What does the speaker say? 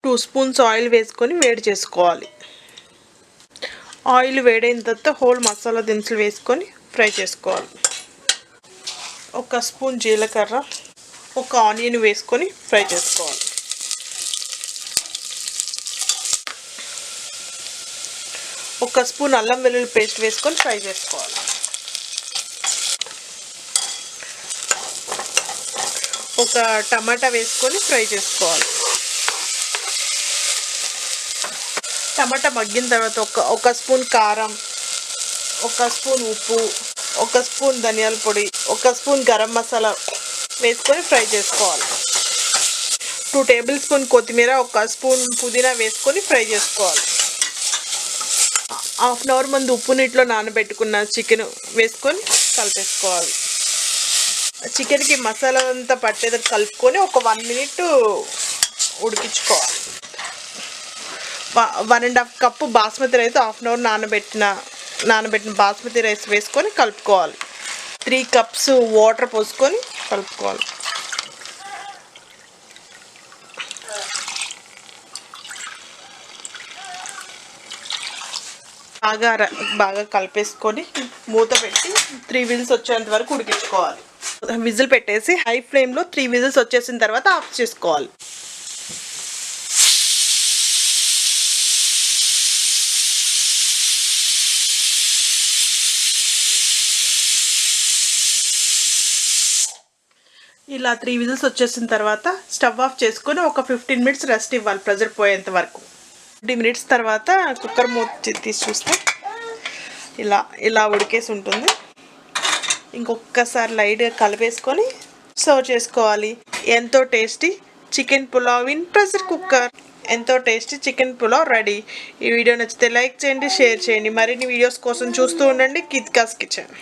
2 spoons oil వేసుకొని వేడి చేసుకోవాలి. ఆయిల్ వేడైన తర్వాత హోల్ మసాలా దినుసులు వేసుకొని ఫ్రై చేసుకోవాలి. 1 స్పూన్ జీలకర్ర, 1 ఆనియన్ వేసుకొని ఫ్రై చేసుకోవాలి. 1 స్పూన్ అల్లం వెల్లుల్లి పేస్ట్ వేసుకొని ఫ్రై చేసుకోవాలి. 1 టమాటా వేసుకొని ఫ్రై చేసుకోవాలి. టమాటా మగ్గిన తర్వాత ఒక స్పూన్ కారం, 1 స్పూన్ ఉప్పు, 1 స్పూన్ ధనియాల పొడి, 1 స్పూన్ గరం మసాలా వేసుకొని ఫ్రై చేసుకోవాలి. 2 టేబుల్ స్పూన్ కొత్తిమీర, 1 స్పూన్ పుదీనా వేసుకొని ఫ్రై చేసుకోవాలి. హాఫ్ అన్ అవర్ ముందు ఉప్పు నీటిలో నానబెట్టుకున్న చికెన్ వేసుకొని కలిపేసుకోవాలి. చికెన్కి మసాలా అంతా పట్టేది కలుపుకొని ఒక 1 మినిట్ ఉడికించుకోవాలి. 1.5 cup basmati rice half an hour నానబెట్టిన బాస్మతి రైస్ వేసుకొని కలుపుకోవాలి. 3 కప్స్ వాటర్ పోసుకొని కలుపుకోవాలి. బాగా కలిపేసుకొని మూత పెట్టి 3 విజిల్స్ వచ్చేంత వరకు ఉడికించుకోవాలి. విజిల్ పెట్టేసి హై ఫ్లేమ్లో 3 విజిల్స్ వచ్చేసిన తర్వాత ఆఫ్ చేసుకోవాలి. ఇలా 3 విజిల్స్ వచ్చేసిన తర్వాత స్టవ్ ఆఫ్ చేసుకొని ఒక 15 మినిట్స్ రెస్ట్ ఇవ్వాలి, ప్రెజర్ పోయేంత వరకు. 50 మినిట్స్ తర్వాత కుక్కర్ మూత తీసి చూస్తే ఇలా ఉడికేసి ఉంటుంది. ఇంకొకసారి లైట్గా కలిపేసుకొని సర్వ్ చేసుకోవాలి. ఎంతో tasty chicken pulao in pressure cooker. ఎంతో టేస్టీ చికెన్ పులావ్ రెడీ. ఈ వీడియో నచ్చితే లైక్ చేయండి, షేర్ చేయండి. మరిన్ని వీడియోస్ కోసం చూస్తూ ఉండండి కిత్కాస్ కిచెన్.